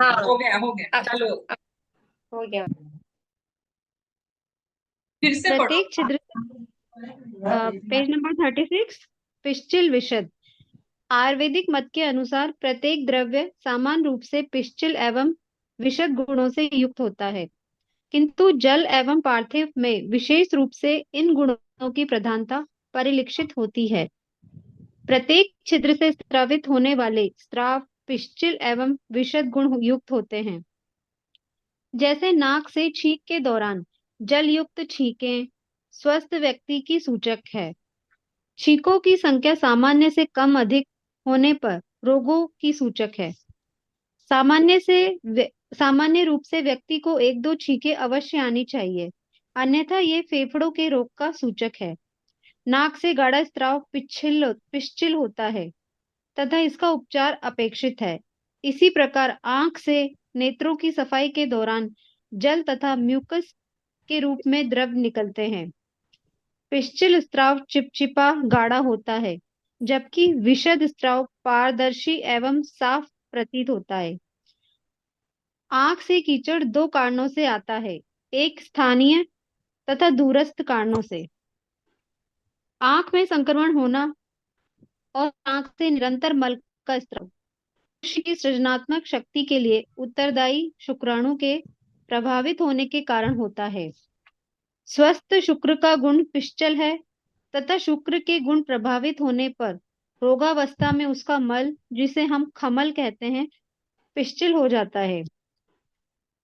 हाँ, हो गया, चलो। हो गया। फिर से पढ़ो। प्रत्येक छिद्र, पेज नंबर 36, पिश्चिल विशद। आयुर्वेदिक मत के अनुसार प्रत्येक द्रव्य समान रूप से पिश्चिल एवं विशद गुणों से युक्त होता है, किंतु जल एवं पार्थिव में विशेष रूप से इन गुणों की प्रधानता परिलक्षित होती है। प्रत्येक छिद्र से स्रावित होने वाले स्राव पिश्चिल एवं विशद गुण युक्त होते हैं। जैसे नाक से छींक के दौरान जल युक्त छींकें स्वस्थ व्यक्ति की सूचक है। छींकों की संख्या सामान्य से कम अधिक होने पर रोगों की सूचक है। सामान्य से सामान्य रूप से व्यक्ति को एक दो छींकें अवश्य आनी चाहिए, अन्यथा ये फेफड़ों के रोग का सूचक है। नाक से गाढ़ा स्राव पिश्चिल होता है तथा इसका उपचार अपेक्षित है। इसी प्रकार आंख से नेत्रों की सफाई के दौरान जल तथा म्यूकस के रूप में द्रव निकलते हैं। पिश्चिल स्राव चिपचिपा गाढ़ा होता है, जबकि विशद स्राव पारदर्शी एवं साफ प्रतीत होता है। आंख से कीचड़ दो कारणों से आता है, एक स्थानीय तथा दूरस्थ कारणों से। आंख में संक्रमण होना और आंख से निरंतर मल का स्राव मनुष्य की सृजनात्मक शक्ति के लिए उत्तरदायी शुक्राणु के प्रभावित होने के कारण होता है। स्वस्थ शुक्र का गुण पिश्चल है तथा शुक्र के गुण प्रभावित होने पर रोगावस्था में उसका मल, जिसे हम खमल कहते हैं, पिश्चिल हो जाता है।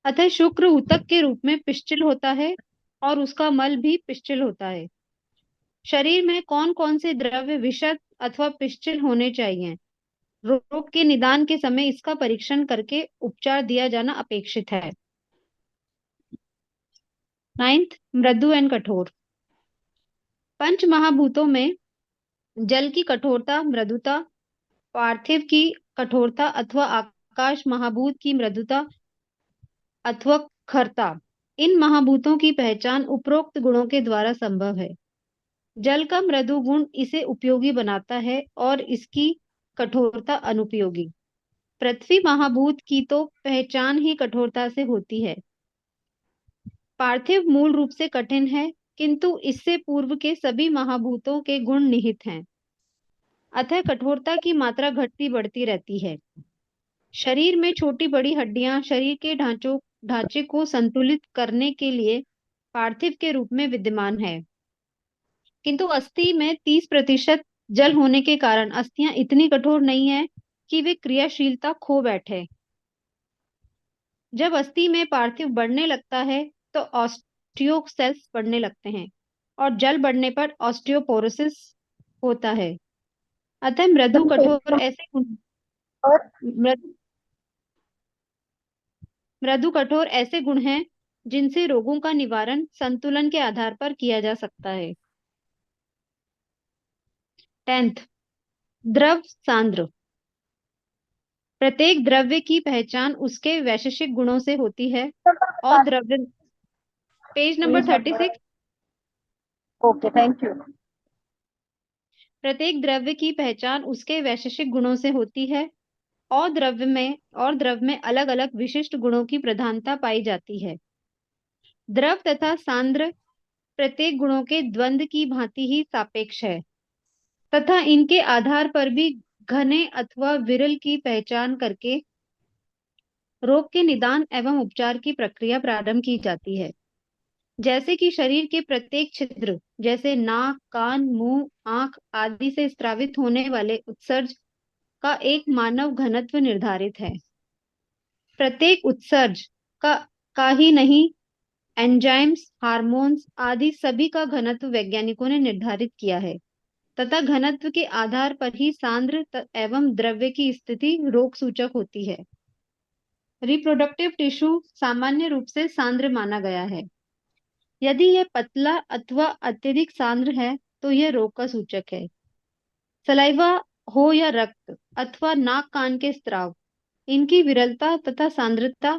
अतः शुक्र ऊतक के रूप में पिश्चिल होता है और उसका मल भी पिश्चिल होता है। शरीर में कौन कौन से द्रव्य विशद अथवा पिश्चिल होने चाहिए, रोग के निदान के समय इसका परीक्षण करके उपचार दिया जाना अपेक्षित है। 9th, मृदु एंड कठोर। पंच महाभूतों में जल की कठोरता मृदुता, पार्थिव की कठोरता अथवा आकाश महाभूत की मृदुता अथवा खरता, इन महाभूतों की पहचान उपरोक्त गुणों के द्वारा संभव है। जल का मृदु गुण इसे उपयोगी बनाता है और इसकी कठोरता अनुपयोगी। पृथ्वी महाभूत की तो पहचान ही कठोरता से होती है। पार्थिव मूल रूप से कठिन है, किंतु इससे पूर्व के सभी महाभूतों के गुण निहित हैं, अतः कठोरता की मात्रा घटती बढ़ती रहती है। शरीर में छोटी बड़ी हड्डियां शरीर के ढांचे को संतुलित करने के लिए पार्थिव के रूप में विद्यमान है, किंतु अस्थि में 30% जल होने के कारण अस्थियां इतनी कठोर नहीं है कि वे क्रियाशीलता खो बैठे। जब अस्थि में पार्थिव बढ़ने लगता है तो ऑस्टियो सेल्स बढ़ने लगते हैं और जल बढ़ने पर ऑस्टियोपोरोसिस होता है। अतः और मृदु मृदु कठोर ऐसे गुण हैं जिनसे रोगों का निवारण संतुलन के आधार पर किया जा सकता है। 10th, द्रव सांद्र। प्रत्येक द्रव्य की पहचान उसके वैशेषिक गुणों से होती है और द्रव्य, page number 36। Okay, thank you. प्रत्येक द्रव्य की पहचान उसके वैशेषिक गुणों से होती है और द्रव में अलग अलग विशिष्ट गुणों की प्रधानता पाई जाती है। द्रव तथा सांद्र प्रत्येक गुणों के द्वंद की भांति ही सापेक्ष है तथा इनके आधार पर भी घने अथवा विरल की पहचान करके रोग के निदान एवं उपचार की प्रक्रिया प्रारंभ की जाती है। जैसे कि शरीर के प्रत्येक छिद्र, जैसे नाक, कान, मुंह, आंख आदि से स्रावित होने वाले उत्सर्ज का एक मानव घनत्व निर्धारित है। प्रत्येक उत्सर्ज का ही नहीं, एंजाइम्स, हार्मोन्स आदि सभी का घनत्व वैज्ञानिकों ने निर्धारित किया है तथा घनत्व के आधार पर ही सांद्र एवं द्रव्य की स्थिति रोग सूचक होती है। रिप्रोडक्टिव टिश्यू सामान्य रूप से सांद्र माना गया है। यदि यह पतला अथवा अत्यधिक सांद्र है तो यह रोग का सूचक है। सलाइवा हो या रक्त अथवा नाक कान के स्राव, इनकी विरलता तथा सांद्रता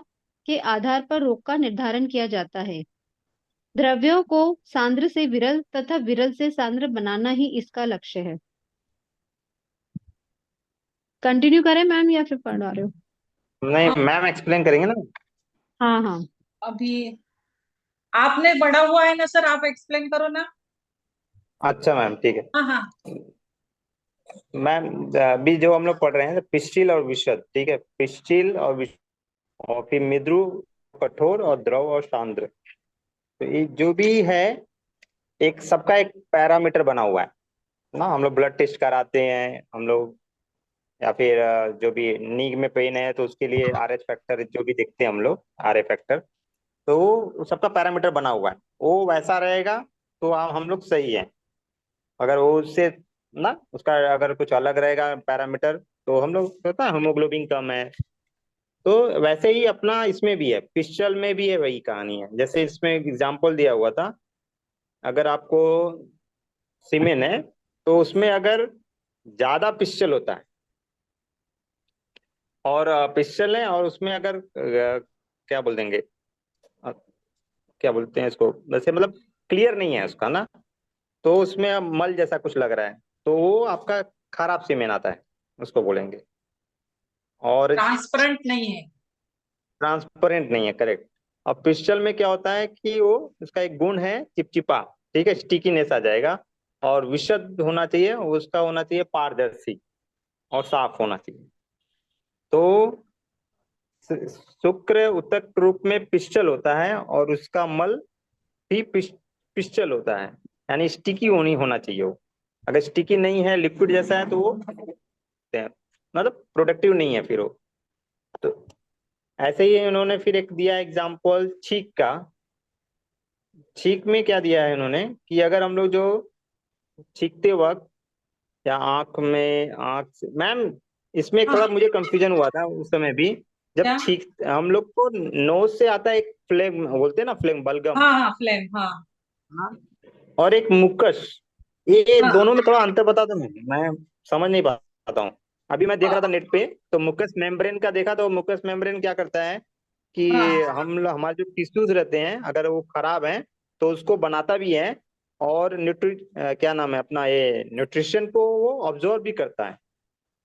के आधार पर रोग का निर्धारण किया जाता है। द्रव्यों को सांद्र से विरल तथा विरल से सांद्र बनाना ही इसका लक्ष्य है। कंटिन्यू करें मैम या फिर पढ़ा रहे हो? नहीं मैम एक्सप्लेन करेंगे ना। हाँ हाँ। अभी आपने पढ़ा हुआ है ना सर, आप एक्सप्लेन करो ना। अच्छा मैम ठीक है। हाँ हाँ। मैम अभी जो हम लोग पढ़ रहे हैं पिस्टिल और विशद, ठीक है, पिस्टिल और और फिर मृदु, कठोर और द्रव और सांद्र। तो ये जो भी है एक सबका एक पैरामीटर बना हुआ है ना। हम लोग ब्लड टेस्ट कराते हैं हम लोग, या फिर जो भी नी में पेन है तो उसके लिए RH फैक्टर जो भी देखते हैं हम लोग, RA फैक्टर, तो वो सबका पैरामीटर बना हुआ है। वो वैसा रहेगा तो हम लोग सही है। अगर वो उससे ना उसका अगर कुछ अलग रहेगा पैरामीटर तो हम लोग होता है हेमोग्लोबिन कम है। तो वैसे ही अपना इसमें भी है, पिस्टल में भी है, वही कहानी है। जैसे इसमें एग्जाम्पल दिया हुआ था, अगर आपको सीमेन है तो उसमें अगर ज्यादा पिस्टल होता है और पिस्टल है और उसमें अगर क्या बोल देंगे, अ, क्या बोलते हैं इसको, वैसे मतलब क्लियर नहीं है उसका ना, तो उसमें अब मल जैसा कुछ लग रहा है तो वो आपका खराब सीमेन आता है, उसको बोलेंगे। और ट्रांसपेरेंट नहीं है। ट्रांसपेरेंट नहीं है, करेक्ट। और पिस्टल में क्या होता है कि वो उसका एक गुण है चिपचिपा, ठीक है, स्टिकीनेस आ जाएगा। और विशुद्ध होना चाहिए, उसका होना चाहिए पारदर्शी और साफ होना चाहिए। तो शुक्र उत्तक रूप में पिस्टल होता है और उसका मल भी पिस्टल होता है, यानी स्टिकी होनी होना चाहिए वो। अगर स्टिकी नहीं है, लिक्विड जैसा है, तो वो मतलब प्रोडक्टिव नहीं है फिर वो। तो ऐसे ही उन्होंने फिर एक दिया एग्जाम्पल छींक का। छींक में क्या दिया है इन्होंने कि अगर हम लोग जो छींकते वक्त या आंख से मैम, इसमें एक हाँ, थोड़ा मुझे कंफ्यूजन हुआ था उस समय भी। जब क्या? छींक हम लोग को नोज से आता है एक फ्लेम, बोलते हैं ना फ्लेम, बलगम। हाँ हाँ, फ्लेम, हाँ। हाँ। और एक मुक्कस, ये हाँ दोनों में थोड़ा अंतर बता दो। मैं समझ नहीं पाता हूँ। अभी मैं देख रहा था नेट पे, तो मुकस मेम्ब्रेन का देखा, तो मुकस मेम्ब्रेन क्या करता है कि हाँ हमारे जो टिश्यूज रहते हैं अगर वो खराब हैं तो उसको बनाता भी है, और क्या नाम है अपना, ये न्यूट्रिशन को वो ऑब्जॉर्व भी करता है,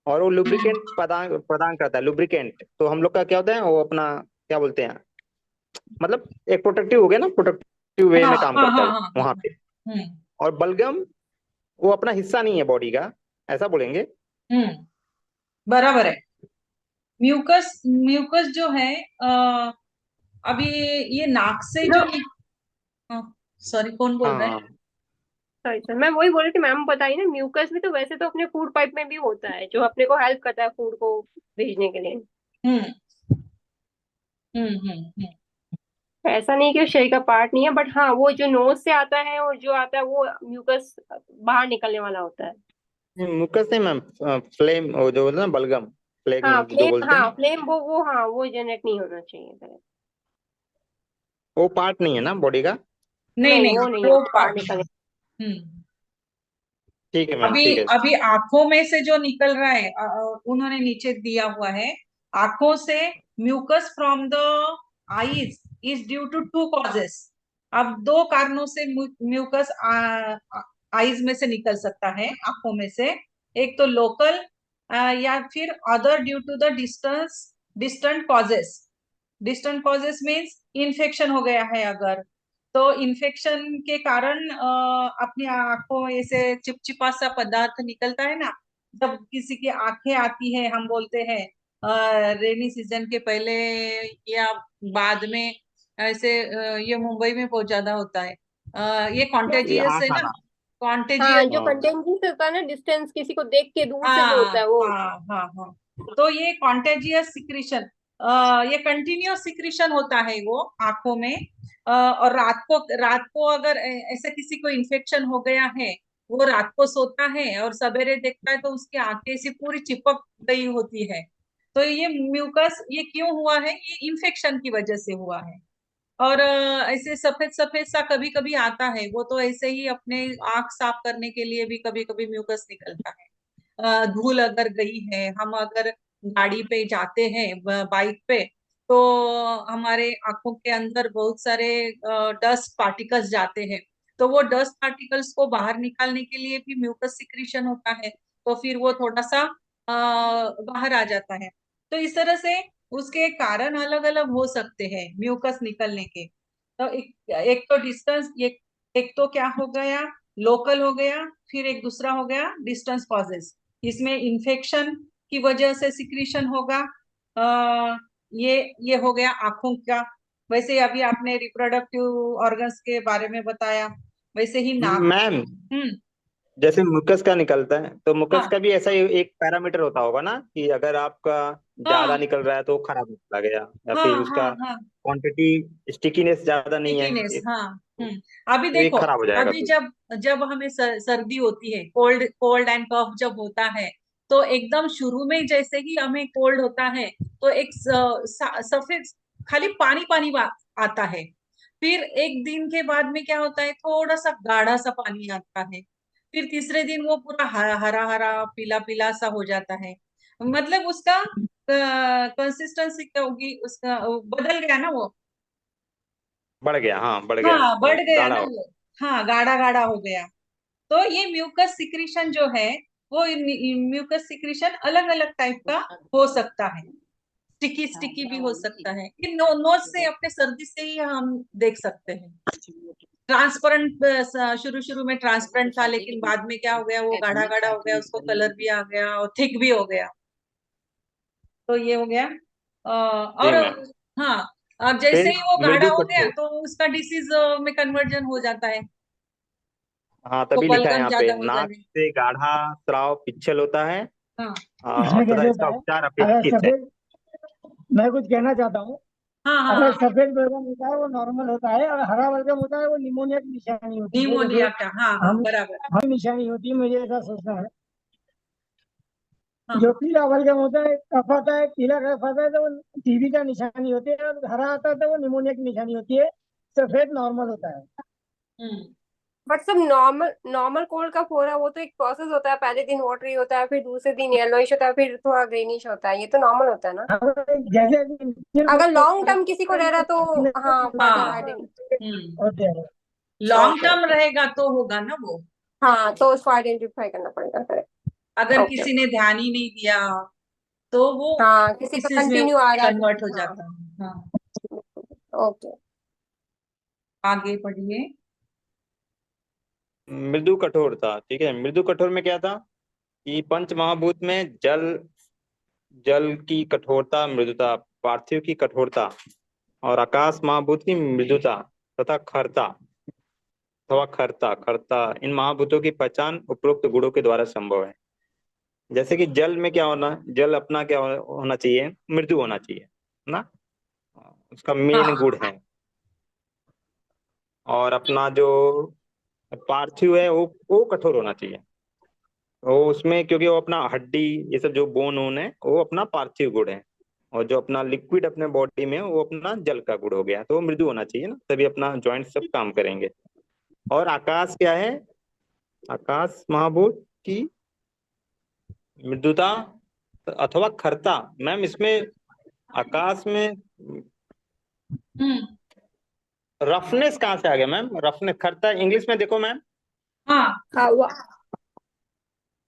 और वो लुब्रिकेंट प्रदान प्रदान करता है, लुब्रिकेंट। तो हम लोग का क्या होता है वो अपना क्या बोलते हैं, मतलब एक प्रोटेक्टिव हो गया ना, प्रोटेक्टिव वे हाँ में काम हाँ करता हाँ है वो हाँ हाँ। वहां पे। हम्म और बलगम वो अपना हिस्सा नहीं है बॉडी का, ऐसा बोलेंगे। हम्म, बराबर है। म्यूकस म्यूकस जो है, अभी ये नाक से जो सॉरी, कौन बोल हाँ रहा है? हाँ। सॉरी सर, मैं वही बोल रही थी, मैम बताइए ना, म्यूकस भी तो वैसे तो अपने फूड पाइप में भी होता है, जो अपने को हेल्प करता है फूड को भेजने के लिए। हम्म हम्म। ऐसा नहीं कि वो शरीर का पार्ट नहीं है, बट हाँ वो जो नोज से आता है और जो आता है वो म्यूकस बाहर निकलने वाला होता है। मुकस नहीं मैम, फ्लेम वो जो बोलते हैं ना, बलगम, हाँ फ्लेम जो फ्लेम, बोलते हाँ हैं, फ्लेम, वो हाँ वो जनरेट नहीं होना चाहिए करेक्ट। वो पार्ट नहीं है ना बॉडी का। नहीं नहीं नहीं, वो नहीं है, वो बाहर पार्ट निकले। नहीं। ठीक है मैम, अभी ठीक है। अभी आंखों में से जो निकल रहा है, उन्होंने नीचे दिया हुआ है, आंखों से mucus from the eyes is due to two causes. अब दो कारणों से म्यूकस आईज में से निकल सकता है, आंखों में से। एक तो लोकल, या फिर other due to the distant causes. Distant causes means infection हो गया है अगर, तो इन्फेक्शन के कारण अपनी आंखों ऐसे चिपचिपा सा पदार्थ निकलता है ना। जब किसी की आंखें आती है, हम बोलते हैं रेनी सीजन के पहले या बाद में, ऐसे ये मुंबई में बहुत ज्यादा होता है। ये ये कॉन्टेजियस है आँख ना, आना। हाँ कॉन्टेजियस। जो हाँ कंटेंजेस होता है ना, डिस्टेंस, किसी को देख के दूर से जो हाँ होता है वो होता है। हाँ हाँ हाँ। तो ये कॉन्टेजियस सिक्रीशन, ये कंटिन्यूअस सिक्रीशन होता है वो आंखों में। और रात को अगर ऐसा किसी को इन्फेक्शन हो गया है, वो रात को सोता है और सवेरे देखता है तो उसकी आंखें से पूरी चिपक गई होती है। तो ये म्यूकस ये क्यों हुआ है? ये इन्फेक्शन की वजह से हुआ है। और ऐसे सफेद सफेद सा कभी कभी आता है, वो तो ऐसे ही अपने आंख साफ करने के लिए भी कभी कभी म्यूकस निकलता है। धूल अगर गई है, हम अगर गाड़ी पे जाते हैं, बाइक पे, तो हमारे आंखों के अंदर बहुत सारे डस्ट पार्टिकल्स जाते हैं। तो वो डस्ट पार्टिकल्स को बाहर निकालने के लिए भी म्यूकस सिक्रीशन होता है। तो फिर वो थोड़ा सा बाहर आ जाता है। तो इस तरह से उसके कारण अलग अलग हो सकते हैं म्यूकस निकलने के। तो एक तो डिस्टेंस, एक तो क्या हो गया, लोकल हो गया, फिर एक दूसरा हो गया डिस्टेंस कॉजेस। इसमें इन्फेक्शन की वजह से सिक्रीशन होगा। ये हो गया आंखों का। वैसे अभी आपने रिप्रोडक्टिव ऑर्गन्स के बारे में बताया, वैसे ही नाक। मैम हम्म। जैसे मुकस का निकलता है तो मुकस हाँ का भी ऐसा ही एक पैरामीटर होता होगा ना, कि अगर आपका ज्यादा हाँ निकल रहा है तो खराब निकला गया, या हाँ फिर हाँ उसका हाँ। क्वांटिटी स्टिकीनेस ज्यादा नहीं है स्टिकीनेस, हाँ। तो अभी ये देखो, खराब हो जाएगा अभी फिर। जब जब हमें सर्दी होती है, कोल्ड कोल्ड एंड कफ जब होता है, तो एकदम शुरू में जैसे ही हमें कोल्ड होता है तो एक सफेद खाली पानी पानी आता है। फिर एक दिन के बाद में क्या होता है, थोड़ा सा गाढ़ा सा पानी आता है। फिर तीसरे दिन वो पूरा हरा हरा पीला पीला सा हो जाता है। मतलब उसका कंसिस्टेंसी क्या होगी, उसका बदल गया ना वो। बढ़ गया, हाँ बढ़ गया, हाँ वो बढ़ गया गाढ़ा ना हो। वो। हाँ गाढ़ा गाढ़ा हो गया। तो ये म्यूकस सिक्रीशन जो है, वो म्यूकस सिक्रीशन अलग अलग टाइप का हो सकता है। स्टिकी स्टिकी भी हो सकता है। ये नोज से, अपने सर्दी से ही हम देख सकते हैं। ट्रांसपेरेंट, शुरू शुरू में ट्रांसपेरेंट था, लेकिन बाद में क्या हो गया, वो गाढ़ा गाढ़ा हो गया, उसको कलर भी आ गया और थिक भी हो गया। तो ये हो गया। जी और मैम। हाँ, अब जैसे फिर ही वो गाढ़ा मृदु हो गया कठोर, तो उसका डिसीज में कन्वर्जन हो जाता है। हाँ तो तभी लिखा है बलगम यहाँ पे, ज्यादा हो नाक जाने। से गाढ़ा स्राव पिच्छल होता है हाँ और इसमें तथा कैसे होता इसका है? उपचार अगर अपेक्षित है। सफेद, मैं कुछ कहना चाहता हूँ। हाँ हाँ अगर हाँ। सफेद बलगम होता है वो नॉर्मल होता है, और हरा बलगम होता है वो निमोनिया की निशानी होती है। जैसे निमोनिया का, हाँ हाँ हम बराबर। हम निशानी होती है, मुझे ऐसा सोचना है। हाँ जो पीला बलगम होता है, कफ आता है, पीला कफ आता है तो वो टीबी का निशानी होती है, और हरा आता है तो वो निमोनिया की निशानी होती है। सफेद नॉर्मल होता है। हम्म। बट सब नॉर्मल नॉर्मल कोल्ड कफ हो रहा है, वो तो एक प्रोसेस होता है। पहले दिन वाटरी होता है, फिर दूसरे दिन येलोइश होता है, फिर थोड़ा ग्रीनिश होता है। ये तो नॉर्मल होता है ना। जैसे अगर लॉन्ग टर्म किसी को रह रहा तो हाँ फर्दर हाँ। आइडेंटिफाई। हम्म। होते हैं। Long okay term okay. रहेगा तो होगा ना वो। हाँ तो उसको आइडेंटिफाई करना पड़ेगा, करेक्ट। अगर ओके किसी ओके। ने ध्यान ही नहीं दिया तो वो हाँ किसी का डिसीज में कंटिन्यू आ रहा है तो कन्वर्ट हो हाँ। जाता है। हाँ। ओके। आगे पढ़िए। मृदु कठोरता, ठीक है। मृदु कठोर में क्या था कि पंच महाभूत में जल, जल की कठोरता मृदुता, पार्थिव की कठोरता, और आकाश महाभूत की मृदुता तथा खरता अथवा खरता खरता, इन महाभूतों की पहचान उपरोक्त गुणों के द्वारा संभव है। जैसे कि जल में क्या होना, जल अपना क्या होना चाहिए, मृदु होना चाहिए ना, उसका मेन हाँ गुण है। और अपना जो पार्थिव है वो कठोर होना चाहिए। वो उसमें क्योंकि वो अपना हड्डी, ये सब जो बोन वोन है वो अपना पार्थिव गुण है, और जो अपना लिक्विड अपने बॉडी में है वो अपना जल का गुण हो गया, तो वो मृदु होना चाहिए ना, तभी अपना जॉइंट सब काम करेंगे। और आकाश क्या है, आकाश महाभूत की मृदुता अथवा खरता। मैम इसमें आकाश में हम्म। रफनेस कहाँ से आ गया मैम, रफनेस खरता इंग्लिश में देखो मैम। हाँ हवा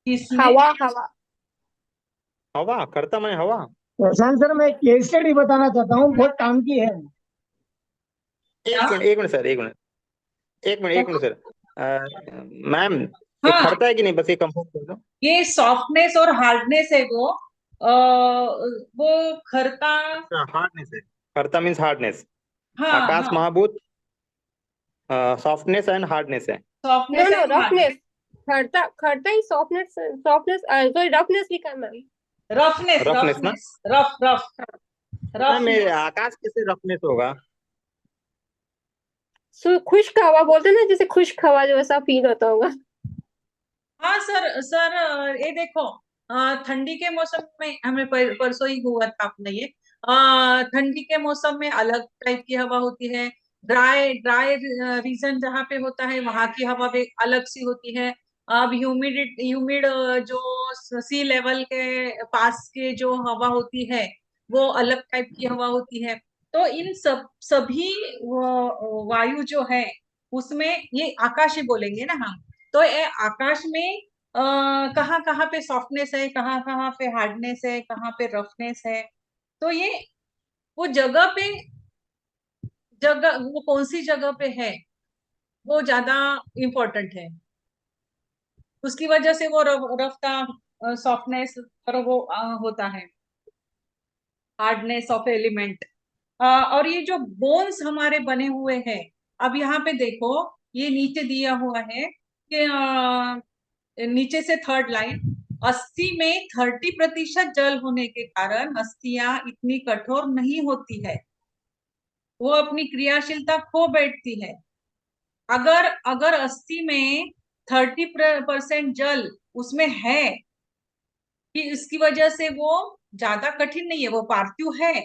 इसमें। हवा हवा। हवा, खरता मैंने हवा। प्रशांत सर, मैं केस स्टडी बताना चाहता हूँ, बहुत काम की है। क्या? एक मिनट सर, एक मिनट, एक मिनट सर। मैम ये हाँ, खरता है कि नहीं, बस ये कंफर्म कर दो। ये सॉफ्टनेस और हार्डनेस है वो खरता। हार्डनेस है, खरता मीन्स हार्डनेस। हाँ आकाश हाँ। महाभूत सॉफ्टनेस एंड हार्डनेस है। No softness no and hardness. Roughness. खड़ता खड़ता ही सॉफ्टनेस सॉफ्टनेस सॉरी रफनेस लिखा है मैम। रफनेस रफनेस ना। रफनेस रफ रफ मैम ये रफनेस। आकाश कैसे रफनेस होगा। खुश्क हवा बोलते हैं ना, जैसे खुश्क हवा जो वैसा फील होता होगा। हाँ सर सर, ये देखो, ठंडी के मौसम में हमें परसों ही हुआ था अपने ये। ठंडी के मौसम में अलग टाइप की हवा होती है। ड्राई ड्राई रीजन जहाँ पे होता है वहां की हवा भी अलग सी होती है। अब ह्यूमिड जो सी लेवल के पास के जो हवा होती है, वो अलग टाइप की हवा होती है। तो इन सभी वायु जो है, उसमें ये आकाश ही बोलेंगे ना हम। तो ये आकाश में कहाँ कहाँ पे सॉफ्टनेस है, कहाँ कहाँ पे हार्डनेस है, कहाँ पे रफनेस है। तो ये वो जगह वो कौन सी जगह पे है वो ज्यादा इम्पोर्टेंट है। उसकी वजह से वो रफ्ता सॉफ्टनेस और वो होता है हार्डनेस ऑफ एलिमेंट। और ये जो बोन्स हमारे बने हुए हैं, अब यहाँ पे देखो, ये नीचे दिया हुआ है कि नीचे से थर्ड लाइन, अस्थि में 30% जल होने के कारण अस्थियां इतनी कठोर नहीं होती है, वो अपनी क्रियाशीलता खो बैठती है। अगर अगर अस्थि में 30% जल उसमें है कि इसकी वजह से वो ज्यादा कठिन नहीं है, वो पार्थिव है,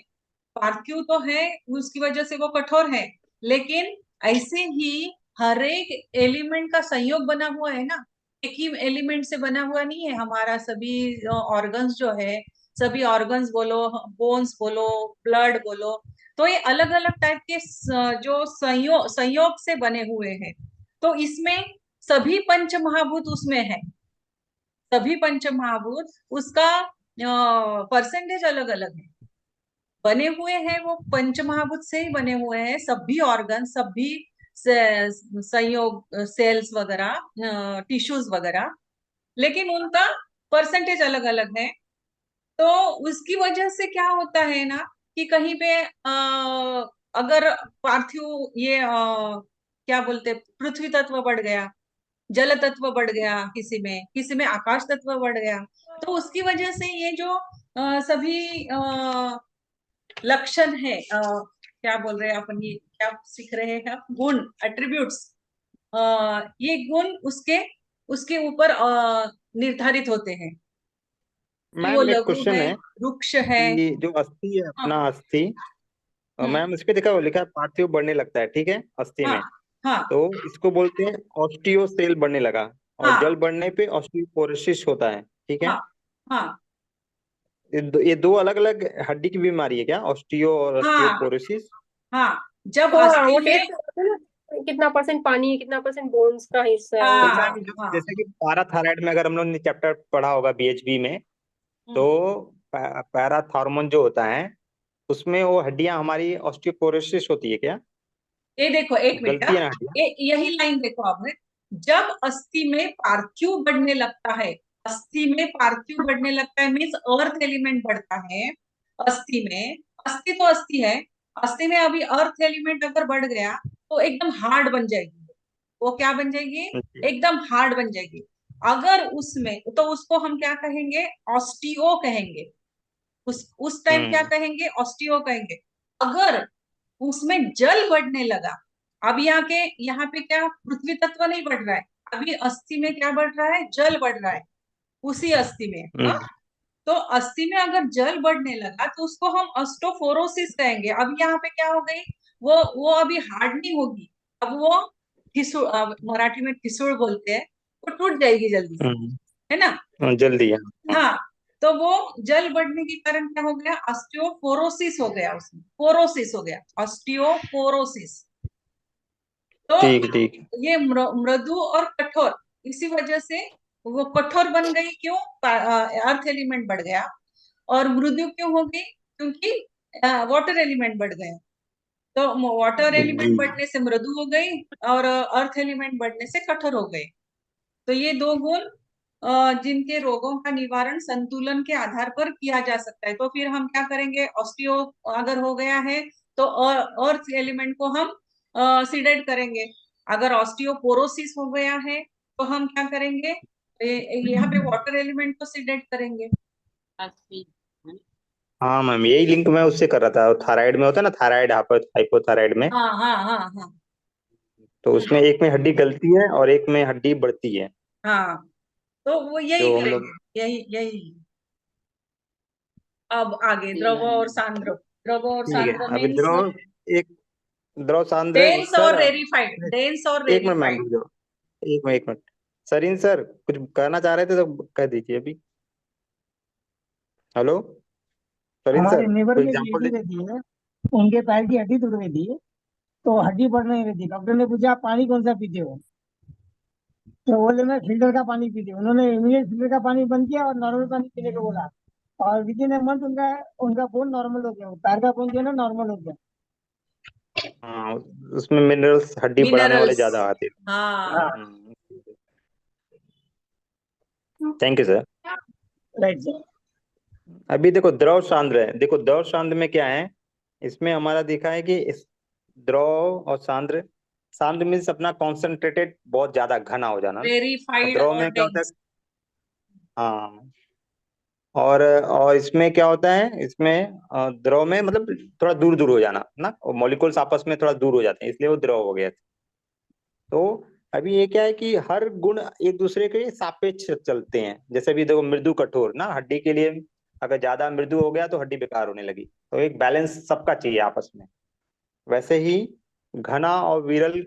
पार्थिव तो है, उसकी वजह से वो कठोर है। लेकिन ऐसे ही हर एक एलिमेंट का संयोग बना हुआ है ना, एक ही एलिमेंट से बना हुआ नहीं है हमारा। सभी ऑर्गन्स जो है, सभी ऑर्गन्स बोलो, बोन्स बोलो, ब्लड बोलो, तो ये अलग अलग टाइप के जो संयोग से बने हुए हैं। तो इसमें सभी पंच महाभूत उसमें है, सभी पंच महाभूत, उसका परसेंटेज अलग अलग है। बने हुए हैं वो पंच महाभूत से ही बने हुए हैं, सभी ऑर्गन, सभी संयोग, सेल्स वगैरह, टिश्यूज वगैरह, लेकिन उनका परसेंटेज अलग अलग है। तो उसकी वजह से क्या होता है ना कि कहीं पे अगर पार्थिव ये क्या बोलते, पृथ्वी तत्व बढ़ गया, जल तत्व बढ़ गया, किसी में आकाश तत्व बढ़ गया, तो उसकी वजह से ये जो सभी लक्षण है, क्या बोल रहे हैं अपन, ये क्या सीख रहे हैं आप, गुण, एट्रीब्यूट्स, ये गुण उसके उसके ऊपर निर्धारित होते हैं कि वो मैम एक लघु क्वेश्चन है, है रुक्ष है। कि जो अस्थि है हाँ। अपना अस्थि, हम्म। मैम इस पे देखा, वो लिखा है पार्थिव बढ़ने लगता है, ठीक है, अस्थि हाँ। में। हाँ। तो इसको बोलते हैं ऑस्टियोसेल बढ़ने लगा, और हाँ। जल बढ़ने पे ऑस्टियोपोरोसिस होता है, ठीक है। हाँ। हाँ। ये दो अलग अलग हड्डी की बीमारी है क्या, ऑस्टियो और हाँ। ऑस्टियोपोरोसिस? हाँ। जब हाँ अस्थि वो में, टेस्ट करते हैं ना, कितना परसेंट पानी है, कितना परसेंट बोन्स का हिस्सा है, वो तो देखते हाँ। हैं। मैम जो हाँ। जैसे कि पैराथायराइड में अगर हम लोग ने चैप्टर पढ़ा होगा बीएचबी में, तो हम्म। पैराथार्मोन जो होता है उसमें वो हड्डियां हमारी ऑस्टियोपोरोसिस होती है क्या? ये देखो, एक मिनट, गलती है ना हड्डियां? यही लाइन देखो आपने, जब अस्थि में पार्थिव बढ़ने लगता है, अस्थि में पार्थिव बढ़ने लगता है मीन्स अर्थ एलिमेंट बढ़ता है अस्थि में। अस्थि तो अस्थि है, अस्थि में अभी अर्थ एलिमेंट अगर बढ़ गया तो एकदम हार्ड बन जाएगी, वो क्या बन जाएगी, अच्छा। एकदम हार्ड बन जाएगी। अगर उसमें, तो उसको हम क्या कहेंगे, ऑस्टियो कहेंगे। उस टाइम क्या हम्म। कहेंगे, ऑस्टियो कहेंगे। अगर उसमें जल बढ़ने लगा, अब यहाँ पे क्या पृथ्वी तत्व नहीं बढ़ रहा है, अभी अस्थि में क्या बढ़ रहा है, जल बढ़ रहा है, उसी अस्थि में। हाँ? हम्म। तो अस्थि में अगर जल बढ़ने लगा तो उसको हम ऑस्टोफोरोसिस कहेंगे। अब यहाँ पे क्या हो गई, वो अभी हार्ड नहीं होगी, अब वो मराठी में ठिसूळ बोलते हैं, वो टूट जाएगी जल्दी से, है ना। जल्दी, हाँ। हाँ। तो वो जल बढ़ने के कारण क्या हो गया, ऑस्टियोपोरोसिस हो गया, उसमें पोरोसिस हो गया, ऑस्टियोपोरोसिस। तो ठीक ठीक। ये मृदु और कठोर, इसी वजह से वो कठोर बन गई, क्यों, अर्थ एलिमेंट बढ़ गया। और मृदु क्यों हो गई, क्योंकि वाटर एलिमेंट बढ़ गए। तो वाटर जी। एलिमेंट बढ़ने से मृदु हो गई, और अर्थ एलिमेंट बढ़ने से कठोर हो गई। तो ये दो गुण जिनके रोगों का निवारण संतुलन के आधार पर किया जा सकता है। तो फिर हम क्या करेंगे, ऑस्टियो अगर हो गया है तो अर्थ एलिमेंट को हम सीडेट करेंगे। अगर ऑस्टियोपोरोसिस हो गया है तो हम क्या करेंगे, यहाँ पे वाटर एलिमेंट को सीडेट करेंगे। हाँ मैम, यही लिंक मैं उससे कर रहा था, थायराइड में होता है ना, थायराइड हाइपोथायराइड में। हाँ। हाँ। हाँ। हाँ। तो उसमें एक में हड्डी गलती है और एक में हड्डी बढ़ती है। हाँ। तो वो यही जो हम लोग, करेंगे, यही यही। अब आगे द्रव और सांद्र, द्रव और ठीक है, सांद्र अभी मीन्स द्रव, एक द्रव सांद्र डेंस सर। और रेरिफाइड, डेंस और एक मिनट मैम, रेरिफाइड। रुक जाओ, एक मिनट। सरीन सर कुछ कहना चाह रहे थे तो कह दीजिए अभी। हेलो सरीन हमारे सर, नेबर कोई में एक एग्जांपल लेडी दे। रहती है, उनके पैर की हड्डी टूट गई थी, तो हड्डी बढ़ नहीं रही थी। डॉक्टर ने पूछा आप पानी कौन सा पीते हो, तो बोले मैं फिल्टर का पानी पीते, उन्होंने इमीडिएट फिल्टर का पानी बंद किया और नॉर्मल पानी पीने को बोला। और विद इन ए मंथ उनका उनका बोन नॉर्मल हो गया, पैर का बोन जो है ना नॉर्मल हो गया। हाँ, उसमें मिनरल्स हड्डी बढ़ाने वाले मिनरल्स। ज्यादा आते हाँ हाँ, हैं। Thank you sir. Right sir. अभी देखो द्रव सांद्र है, देखो द्रव सांद्र में क्या है, इसमें हमारा देखा है कि इस द्रव और सांद्र, सांद्र मीन्स अपना कॉन्सेंट्रेटेड बहुत ज्यादा घना हो जाना, और वेरीफाइड द्रव और में क्या होता है, डेंस। हाँ, और इसमें क्या होता है, इसमें द्रव में मतलब थोड़ा दूर दूर हो जाना ना, मॉलिक्यूल्स आपस में थोड़ा दूर हो जाते हैं, इसलिए वो द्रव हो गया। तो अभी ये क्या है कि हर गुण एक दूसरे के सापेक्ष चलते हैं। जैसे अभी देखो मृदु कठोर ना, हड्डी के लिए अगर ज्यादा मृदु हो गया तो हड्डी बेकार होने लगी, तो एक बैलेंस सबका चाहिए आपस में। वैसे ही घना और विरल,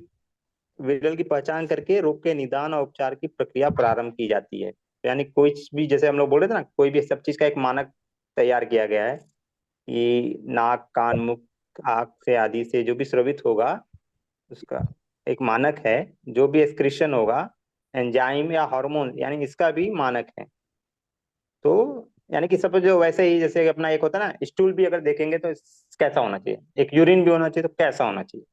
विरल की पहचान करके रोग के निदान और उपचार की प्रक्रिया प्रारंभ की जाती है। तो यानी कोई भी, जैसे हम लोग बोल रहे थे ना, कोई भी सब चीज का एक मानक तैयार किया गया है कि नाक कान मुख आंख से आदि से जो भी स्रवित होगा उसका एक मानक है, जो भी एक्सक्रीशन होगा एंजाइम या हार्मोन, यानी इसका भी मानक है। तो यानी कि सब जो वैसे ही जैसे अपना एक होता है ना, स्टूल भी अगर देखेंगे तो कैसा होना चाहिए, एक यूरिन भी होना चाहिए तो कैसा होना चाहिए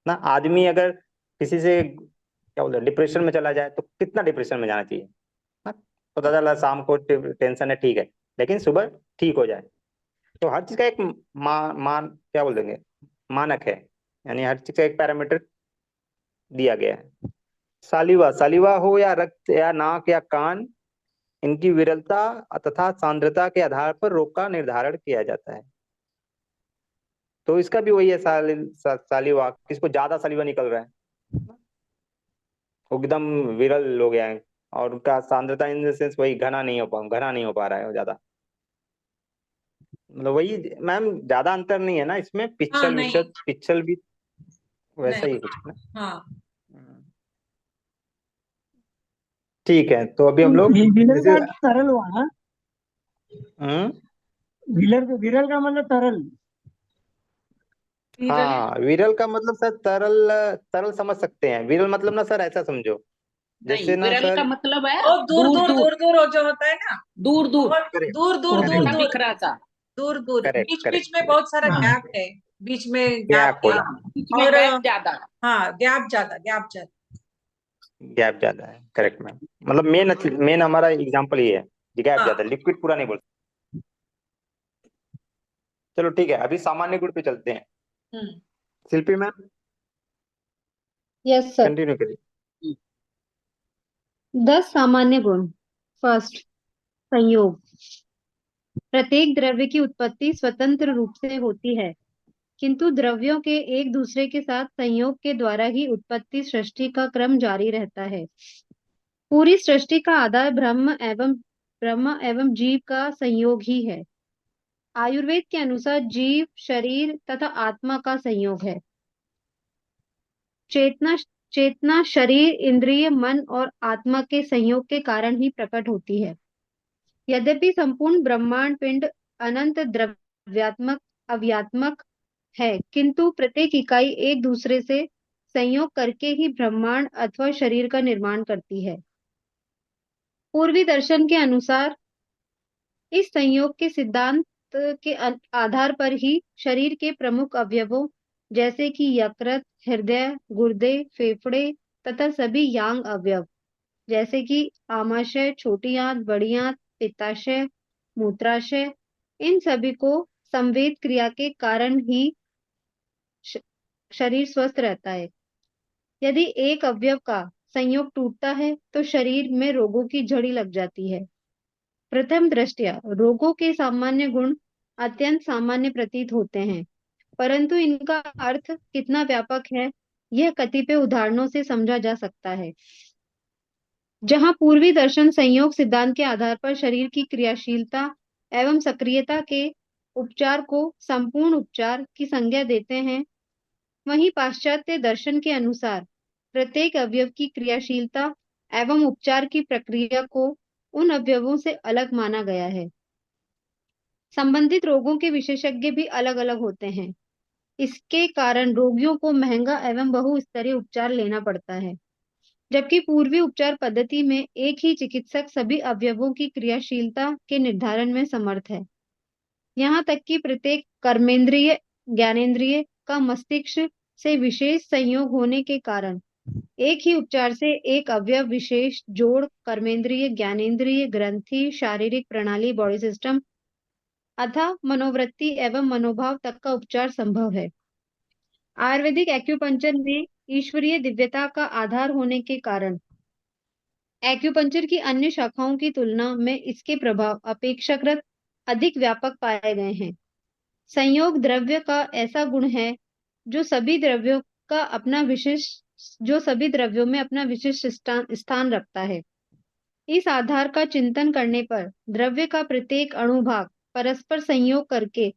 ना। आदमी अगर किसी से क्या बोलते हैं डिप्रेशन में चला जाए तो कितना डिप्रेशन में जाना चाहिए ना, पता चला शाम को टेंशन है ठीक है, लेकिन सुबह ठीक हो जाए। तो हर चीज का एक मान क्या बोल देंगे, मानक है, यानी हर चीज का एक पैरामीटर दिया गया है। सालिवा, सालिवा हो या रक्त या नाक या कान, इनकी विरलता तथा सांद्रता के आधार पर रोग का निर्धारण किया जाता है। तो इसका भी वही है, सालिवा, किसको ज्यादा सालिवा निकल रहा है, वो एकदम विरल हो गया है, और उनका सांद्रता इन द सेंस वही घना नहीं हो पा रहा है वो ज्यादा, मतलब वही। मैम ज्यादा अंतर नहीं है ना इसमें, हाँ पिक्चल नहीं विशद, पिक्चल भी वैसा ही नहीं। कुछ है ना। हाँ ठीक है, तो अभी हम लोग विरल जैसे का तरल हुआ ना, हम्म, विरल का मतलब तरल। विरल। हाँ, विरल का मतलब सर तरल, तरल समझ सकते हैं, विरल मतलब ना सर ऐसा समझो, नहीं, जैसे ना विरल का सर, मतलब है वो दूर दूर दूर दूर, दूर दूर हो जो होता है ना, दूर दूर, बहुत करेक्ट दूर दूर दूर बिखरा ओके। दूर बिखरा सा। दूर दूर, करेक्ट बीच बीच करेक्ट में बहुत सारा हाँ, गैप है, बीच में गैप गैप हो है। हाँ, जाना, बीच में और गैप ज्यादा। हाँ गैप ज्यादा, गैप ज्यादा। गैप ज्यादा है, करेक्ट मैम, मतलब मेन मेन हमारा एग्जांपल ये है, गैप हाँ ज्यादा, लिक्विड पूरा नहीं बोल। चलो ठीक है, अभी सामान्य गुण पे चलते हैं। हम्म शिल्पी मैम यस सर। कंटिन्यू करिए। 10 सामान्य गुण। फर्स्ट, संयोग। प्रत्येक द्रव्य की उत्पत्ति स्वतंत्र रूप से होती है, किंतु द्रव्यों के एक दूसरे के साथ संयोग के द्वारा ही उत्पत्ति सृष्टि का क्रम जारी रहता है। पूरी सृष्टि का आधार ब्रह्म एवं जीव का संयोग ही है। आयुर्वेद के अनुसार जीव, शरीर तथा आत्मा का संयोग है। चेतना चेतना शरीर, इंद्रिय, मन और आत्मा के संयोग के कारण ही प्रकट होती है। यद्यपि संपूर्ण ब्रह्मांड पिंड अनंत द्रव्यात्मक अव्यात्मक है, किंतु प्रत्येक इकाई एक दूसरे से संयोग करके ही ब्रह्मांड अथवा शरीर का निर्माण करती है। पूर्वी दर्शन के अनुसार इस संयोग के सिद्धांत के आधार पर ही शरीर के प्रमुख अवयवों जैसे कि यकृत, हृदय, गुर्दे, फेफड़े तथा सभी यांग अवयव जैसे कि आमाशय, छोटी आंत, बड़ी आंत, पित्ताशय, मूत्राशय, इन सभी को संवेद क्रिया के कारण ही श- शरीर स्वस्थ रहता है। यदि एक अवयव का संयोग टूटता है तो शरीर में रोगों की झड़ी लग जाती है। प्रथम दृष्टया रोगों के सामान्य गुण अत्यंत सामान्य प्रतीत होते हैं, परंतु इनका अर्थ कितना व्यापक है यह कतिपय उदाहरणों से समझा जा सकता है। जहां पूर्वी दर्शन संयोग सिद्धांत के आधार पर शरीर की क्रियाशीलता एवं सक्रियता के उपचार को संपूर्ण उपचार की संज्ञा देते हैं, वहीं पाश्चात्य दर्शन के अनुसार प्रत्येक अवयव की क्रियाशीलता एवं उपचार की प्रक्रिया को उन अवयवों से अलग माना गया है। संबंधित रोगों के विशेषज्ञ भी अलग अलग होते हैं। इसके कारण रोगियों को महंगा एवं बहुस्तरीय उपचार लेना पड़ता है। जबकि पूर्वी उपचार पद्धति में एक ही चिकित्सक सभी अवयवों की क्रियाशीलता के निर्धारण में समर्थ है। यहाँ तक कि प्रत्येक कर्मेंद्रिय ज्ञानेंद्रिय का मस्तिष्क से विशेष संयोग होने के कारण एक ही उपचार से एक अवयव विशेष जोड़ कर्मेंद्रिय ज्ञानेंद्रिय ग्रंथि शारीरिक प्रणाली बॉडी सिस्टम अथवा मनोवृत्ति एवं मनोभाव तक का उपचार संभव है। आयुर्वेदिक एक्यूपंक्चर में ईश्वरीय दिव्यता का आधार होने के कारण एक्यूपंक्चर की अन्य शाखाओं की तुलना में इसके प्रभाव अपेक्षाकृत अधिक व्यापक पाए गए हैं। संयोग द्रव्य का ऐसा गुण है जो सभी द्रव्यों में अपना विशिष्ट स्थान रखता है। इस आधार का चिंतन करने पर द्रव्य का प्रत्येक अणुभाग परस्पर संयोग करके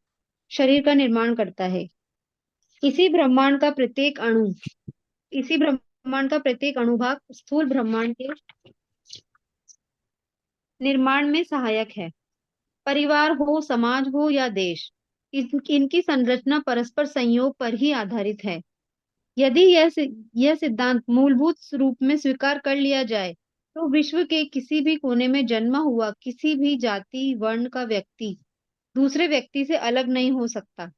शरीर का निर्माण करता है। इसी ब्रह्मांड का प्रत्येक अणुभाग स्थूल ब्रह्मांड के निर्माण में सहायक है। परिवार हो, समाज हो या देश, इनकी संरचना परस्पर संयोग पर ही आधारित है। यदि यह सिद्धांत मूलभूत रूप में स्वीकार कर लिया जाए तो विश्व के किसी भी कोने में जन्मा हुआ किसी भी जाति वर्ण का व्यक्ति दूसरे व्यक्ति से अलग नहीं हो सकता।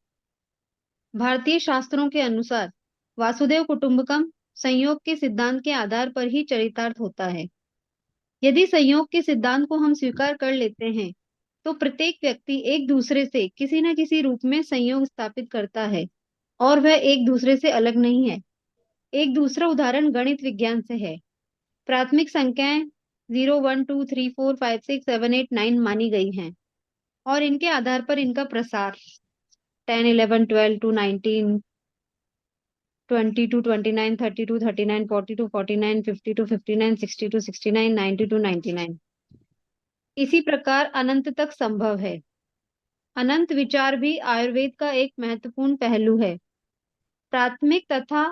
भारतीय शास्त्रों के अनुसार वासुदेव कुटुंबकम संयोग के सिद्धांत के आधार पर ही चरितार्थ होता है। यदि संयोग के सिद्धांत को हम स्वीकार कर लेते हैं तो प्रत्येक व्यक्ति एक दूसरे से किसी न किसी रूप में संयोग स्थापित करता है और वह एक दूसरे से अलग नहीं है। एक दूसरा उदाहरण गणित विज्ञान से है। प्राथमिक संख्याएं 0, 1, 2, 3, 4, 5, 6, 7, 8, 9 मानी गई हैं और इनके आधार पर इनका प्रसार 10, 11, 12 to 19, 20 to 29, 30 to 39, 40 to 49, 50 to 59, 60 to 69, 90 to 99 इसी प्रकार अनंत तक संभव है। अनंत विचार भी आयुर्वेद का एक महत्वपूर्ण पहलू है। प्राथमिक तथा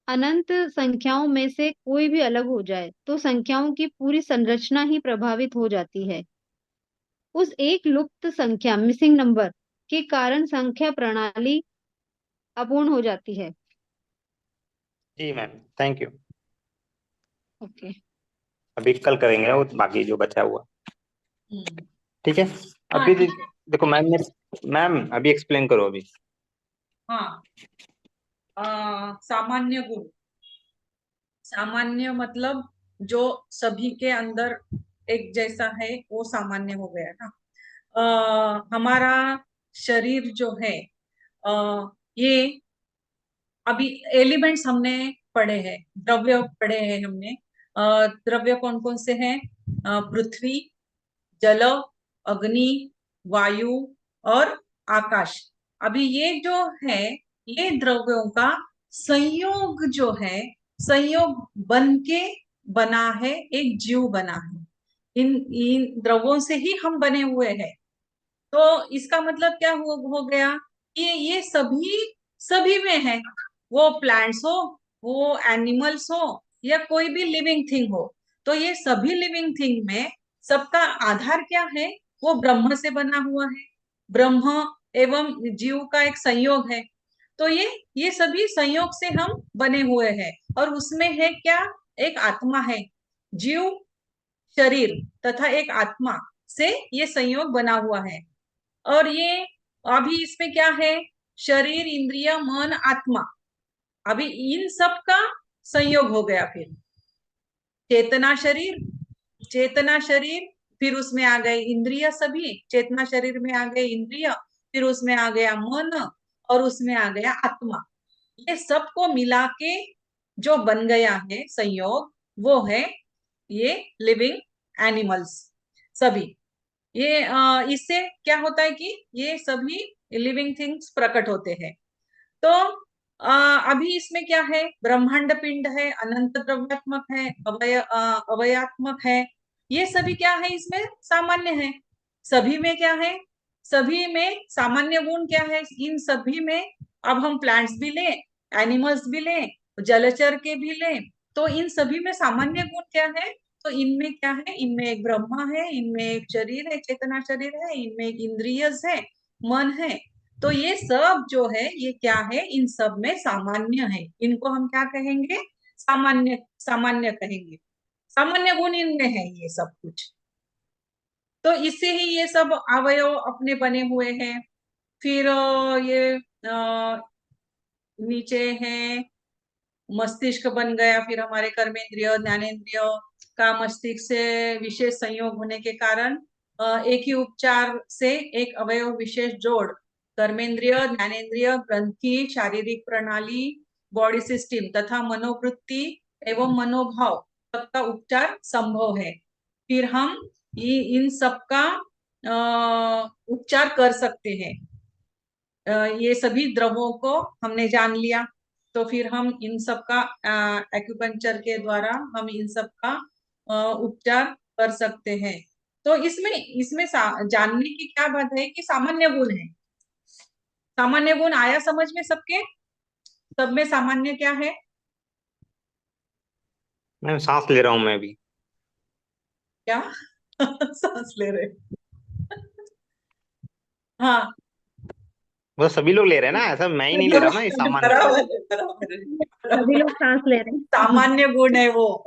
अनंत संख्याओं में से कोई भी अलग हो जाए तो संख्याओं की पूरी संरचना ही प्रभावित हो जाती है। उस एक लुप्त संख्या मिसिंग नंबर के कारण संख्या प्रणाली अपूर्ण हो जाती है। जी मैम, थैंक यू। ओके, अभी कल करेंगे वो बाकी जो बचा हुआ। ठीक है, हाँ, अभी ठीक देखो मैम अभी एक्सप्लेन करो अभी। हाँ, सामान्य गुण, सामान्य मतलब जो सभी के अंदर एक जैसा है वो सामान्य हो गया ना। हमारा शरीर जो है ये अभी एलिमेंट्स हमने पढ़े हैं, द्रव्य पढ़े हैं हमने। द्रव्य कौन कौन से हैं? पृथ्वी, जल, अग्नि, वायु और आकाश। अभी ये जो है ये द्रव्यों का संयोग जो है, संयोग बन के बना है, एक जीव बना है। इन द्रव्यों से ही हम बने हुए हैं। तो इसका मतलब क्या हो गया कि ये सभी में है, वो प्लांट्स हो, वो एनिमल्स हो या कोई भी लिविंग थिंग हो। तो ये सभी लिविंग थिंग में सबका आधार क्या है? वो ब्रह्म से बना हुआ है। ब्रह्म एवं जीव का एक संयोग है। तो ये सभी संयोग से हम बने हुए हैं और उसमें है क्या? एक आत्मा है। जीव, शरीर तथा एक आत्मा से ये संयोग बना हुआ है। और ये अभी इसमें क्या है? शरीर, इंद्रिय, मन, आत्मा, अभी इन सब का संयोग हो गया। फिर चेतना शरीर, फिर उसमें आ गए इंद्रिय, सभी चेतना शरीर में आ गए इंद्रिय, फिर उसमें आ गया मन और उसमें आ गया आत्मा। ये सबको मिला के जो बन गया है संयोग, वो है ये लिविंग एनिमल्स सभी। ये इससे क्या होता है कि ये सभी लिविंग थिंग्स प्रकट होते हैं। तो अभी इसमें क्या है? ब्रह्मांड पिंड है, अनंत द्रव्यात्मक है, अवयात्मक है। ये सभी क्या है? इसमें सामान्य है। सभी में क्या है? सभी में सामान्य गुण क्या है? इन सभी में अब हम प्लांट्स भी लें, एनिमल्स भी लें, जलचर के भी लें, तो इन सभी में सामान्य गुण क्या है? तो इनमें क्या है? इनमें एक ब्रह्मा है, इनमें एक शरीर है, चेतना शरीर है, इनमें एक इंद्रियज है, मन है। तो ये सब जो है ये क्या है? इन सब में सामान्य है। इनको हम क्या कहेंगे? सामान्य सामान्य कहेंगे। सामान्य गुण इनमें है ये सब कुछ। तो इससे ही ये सब अवयव अपने बने हुए हैं। फिर ये नीचे है मस्तिष्क बन गया। फिर हमारे कर्मेंद्रिय ज्ञानेंद्रिय का मस्तिष्क से विशेष संयोग होने के कारण एक ही उपचार से एक अवयव विशेष जोड़ कर्मेंद्रिय ज्ञानेंद्रिय ग्रंथि शारीरिक प्रणाली बॉडी सिस्टम तथा मनोवृत्ति एवं मनोभाव तक का उपचार संभव है। फिर हम इन सब का उपचार कर सकते हैं। ये सभी द्रवों को हमने जान लिया, तो फिर हम इन सब का एक्यूपंक्चर के द्वारा हम इन सब का उपचार कर सकते हैं। तो इसमें इसमें जानने की क्या बात है कि सामान्य गुण है। सामान्य गुण आया समझ में सबके? सब में सामान्य क्या है? मैं सांस ले रहा हूँ मैं भी। क्या? सांस ले रहे? हाँ, वो सभी लोग ले रहे हैं ना, ऐसा मैं ही नहीं ले रहा हूँ ना, ये सामान्य है। बराबर है, बराबर है। सभी लोग सांस ले रहे हैं। सामान्य गुण है वो।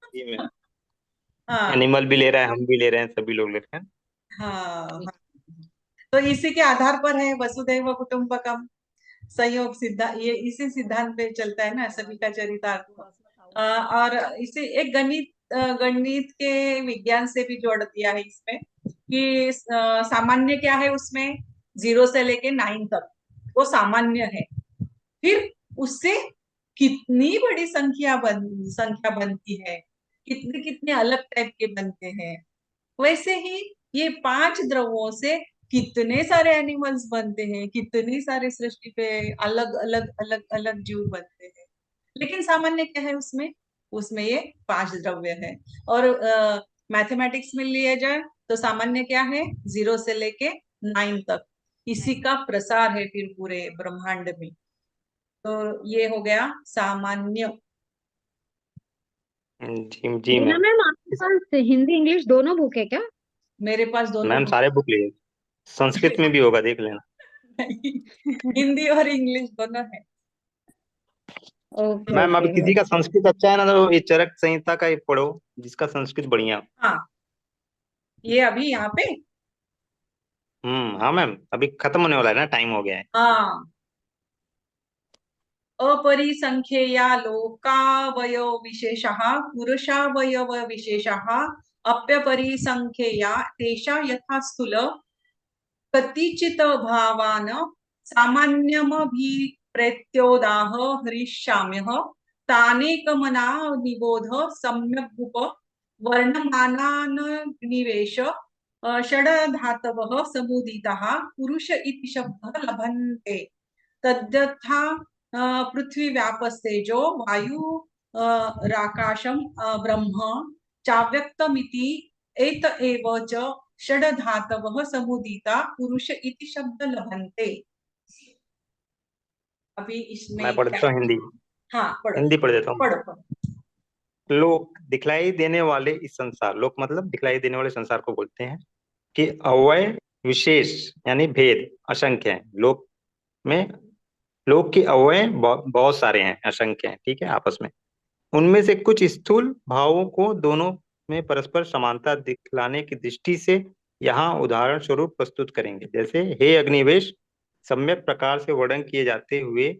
जी मैम, हाँ एनिमल भी ले रहा है, हम भी ले रहे हैं, सभी लोग ले रहे हैं। हाँ हाँ। तो इसी के आधार पर है वसुधैव कुटुंबकम संयोग सिद्धांत। ये इसी सिद्धांत पे चलता है ना सभी का चरितार्थ। और इसे एक गणित के विज्ञान से भी जोड़ दिया है इसमें कि सामान्य क्या है उसमें 0 से लेके 9 तक वो सामान्य है। फिर उससे कितनी बड़ी संख्या बनती है, कितने कितने अलग टाइप के बनते हैं। वैसे ही ये 5 द्रवों से कितने सारे एनिमल्स बनते हैं, कितनी सारे सृष्टि पे अलग अलग अलग अलग जीव बनते हैं। लेकिन सामान्य क्या है उसमें? उसमें ये 5 द्रव्य है। और मैथमेटिक्स में लिया जाए तो सामान्य क्या है? 0 से लेके 9 तक। इसी का प्रसार है फिर पूरे ब्रह्मांड में। तो ये हो गया सामान्य। जी जी रीना मैम। मैम, आपके पास हिंदी इंग्लिश दोनों बुक है क्या? मेरे पास दोनों मैम बुक सारे बुक लिए, संस्कृत में भी होगा, देख लेना। नहीं, हिंदी और इंग्लिश दोनों है। ओके मैम अभी ओके। किसी का संस्कृत अच्छा है ना, तो ये चरक संहिता का ही पढ़ो, जिसका संस्कृत बढ़िया। हाँ, ये अभी यहाँ पे। हाँ मैम, अभी खत्म होने वाला है ना, टाइम हो गया है। हाँ, अपरिसंख्येया लोकावयव विशेषः पुरुषावयव विशेषः अप्यपरिसंख्येया तेषा यथा स्थूल कतिचित भावान सामान्यमभिप्रेत्योदाह हरिष्याम्यः तानेकमना निबोध सम्यग् वर्णमानान्निवेश षड्धातवः समुदिताः पुरुष इति शब्दः लभन्ते। तद्यथा पृथ्वी व्यापस्तेजो वायु राकाशम ब्रह्म चाव्यक्तमिति एत एव च षड्धातवः समुदिता पुरुष इति शब्द लभन्ते। अभी इसमें मैं पढ़ देता हूँ हिंदी। हाँ पढ़ो हिंदी पढ़ देता हूँ। पढ़ो पढ़ो। लोक दिखलाई देने वाले इस संसार, लोक मतलब दिखलाई देने वाले संसार को बोलते हैं, कि अवय विशेष यानी भेद असंख्य है। लोक में, लोक के अवयव बहुत सारे हैं, असंख्य हैं, ठीक है, आपस में। उनमें से कुछ स्थूल भावों को दोनों में परस्पर समानता दिखलाने की दृष्टि से यहाँ उदाहरण स्वरूप प्रस्तुत करेंगे। जैसे हे अग्निवेश, सम्यक प्रकार से वर्णन किए जाते हुए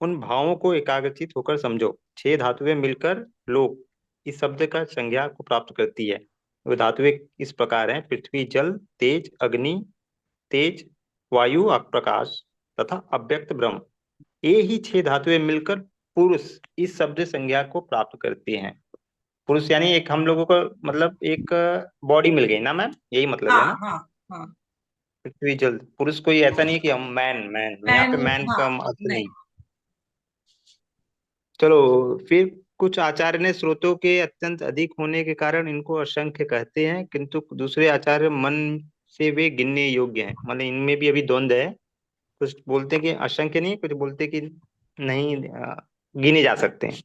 उन भावों को एकाग्रचित होकर समझो। 6 धातुएं मिलकर लोक इस शब्द का संज्ञा को प्राप्त करती है। वे धातुएं इस प्रकार हैं: पृथ्वी, जल, तेज, अग्नि, तेज, वायु, प्रकाश तथा अव्यक्त ब्रह्म। ये ही 6 धातुएं मिलकर पुरुष इस शब्द संज्ञा को प्राप्त करती हैं। पुरुष यानी एक हम लोगों को मतलब एक बॉडी मिल गई ना मैम, यही मतलब है हाँ ना। हाँ हाँ। पृथ्वी, जल, पुरुष कोई ऐसा नहीं है कि हम मैन मैन, यहाँ पे मैन हाँ का अर्थ नहीं। नहीं। चलो फिर, कुछ आचार्य ने स्रोतों के अत्यंत अधिक होने के कारण इनको असंख्य कहते हैं, किंतु दूसरे आचार्य मन से वे गिनने योग्य हैं। मतलब इनमें भी अभी द्वंद्व है। कुछ बोलते हैं कि असंख्य नहीं, कुछ बोलते हैं कि नहीं, गिने जा सकते हैं।